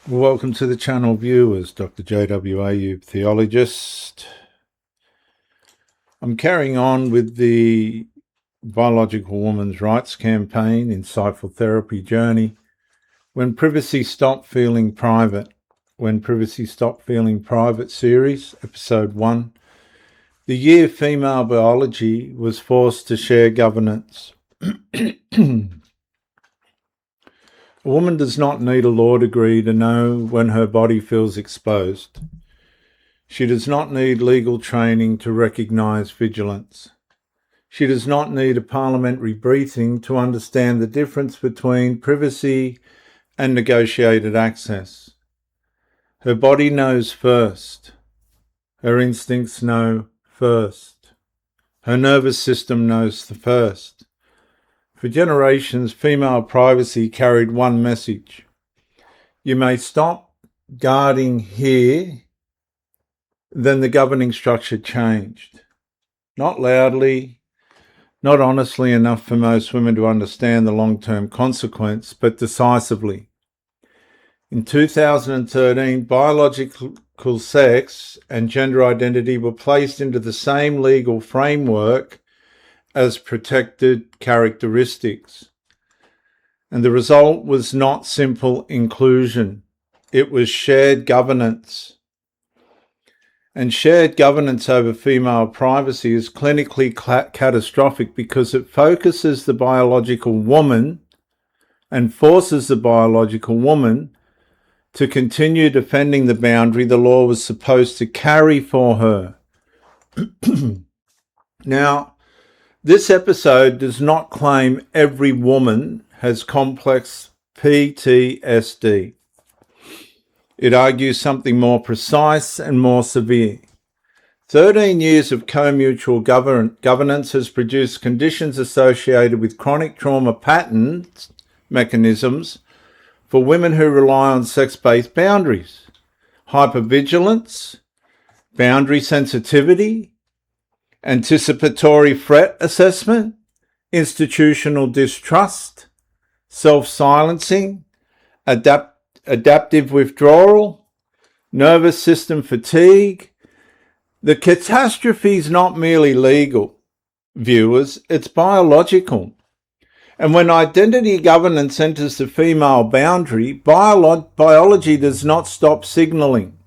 Welcome to the channel, viewers. Dr. JWAU, theologist. I'm carrying on with the Biological Women's Rights Campaign, Insightful Therapy Journey. When Privacy Stopped Feeling Private. When Privacy Stopped Feeling Private series, episode 1. The year female biology was forced to share governance. A woman does not need a law degree to know when her body feels exposed. She does not need legal training to recognise vigilance. She does not need a parliamentary briefing to understand the difference between privacy and negotiated access. Her body knows first. Her instincts know first. Her nervous system knows the first. For generations, female privacy carried one message. You may stop guarding here, then the governing structure changed. Not loudly, not honestly enough for most women to understand the long-term consequence, but decisively. In 2013, biological sex and gender identity were placed into the same legal framework as protected characteristics. And the result was not simple inclusion. It was shared governance. And shared governance over female privacy is clinically catastrophic because it focuses the biological woman and forces the biological woman to continue defending the boundary the law was supposed to carry for her. Now, this episode does not claim every woman has complex PTSD. It argues something more precise and more severe. 13 years of co-mutual governance has produced conditions associated with chronic trauma patterns mechanisms for women who rely on sex-based boundaries. Hypervigilance, boundary sensitivity, anticipatory threat assessment, institutional distrust, self-silencing, adaptive withdrawal, nervous system fatigue. The catastrophe is not merely legal, viewers, it's biological. And when identity governance enters the female boundary, biology does not stop signalling.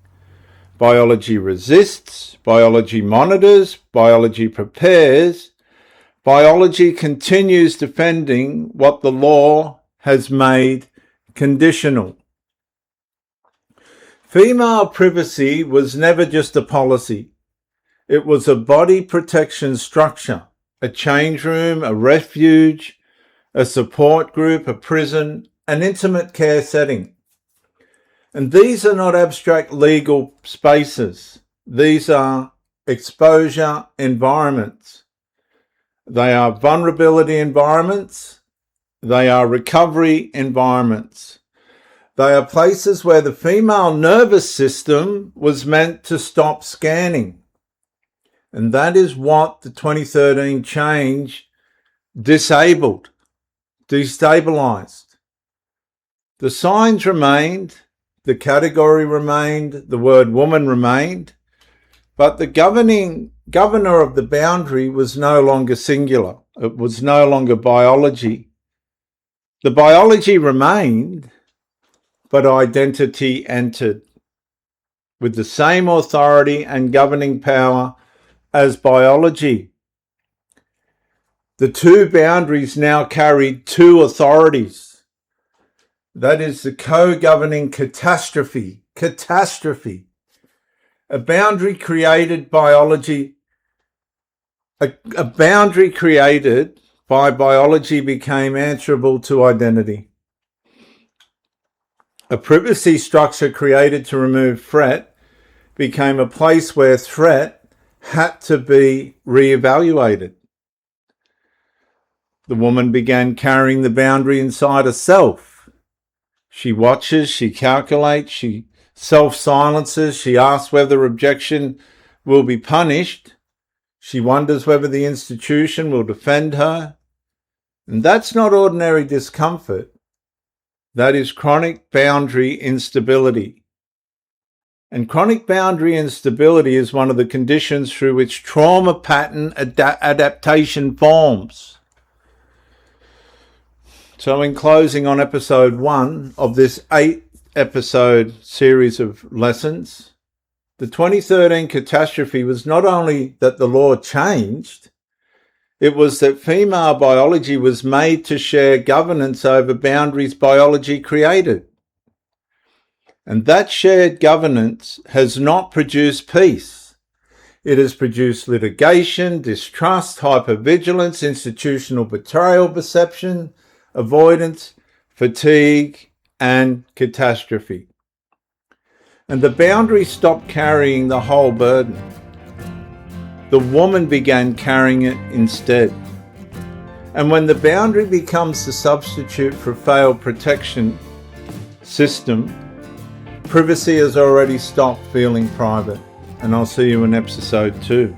Biology resists, biology monitors, biology prepares, biology continues defending what the law has made conditional. Female privacy was never just a policy. It was a body protection structure, a change room, a refuge, a support group, a prison, an intimate care setting. And these are not abstract legal spaces. These are exposure environments. They are vulnerability environments. They are recovery environments. They are places where the female nervous system was meant to stop scanning. And that is what the 2013 change disabled, destabilized. The signs remained. The category remained, the word woman remained, but the governor of the boundary was no longer singular. It was no longer biology. The biology remained, but identity entered with the same authority and governing power as biology. The two boundaries now carried two authorities. That is the co-governing catastrophe. A boundary created a boundary created by biology became answerable to identity. A privacy structure created to remove threat became a place where threat had to be reevaluated. The woman began carrying the boundary inside herself. She watches, she calculates, she self-silences, she asks whether objection will be punished. She wonders whether the institution will defend her. And that's not ordinary discomfort. That is chronic boundary instability. And chronic boundary instability is one of the conditions through which trauma pattern adaptation forms. So in closing on episode 1 of this 8-episode series of lessons, the 2013 catastrophe was not only that the law changed, it was that female biology was made to share governance over boundaries biology created. And that shared governance has not produced peace. It has produced litigation, distrust, hypervigilance, institutional betrayal perception, avoidance, fatigue, and catastrophe. And the boundary stopped carrying the whole burden. The woman began carrying it instead. And when the boundary becomes the substitute for failed protection system, privacy has already stopped feeling private. And I'll see you in episode 2.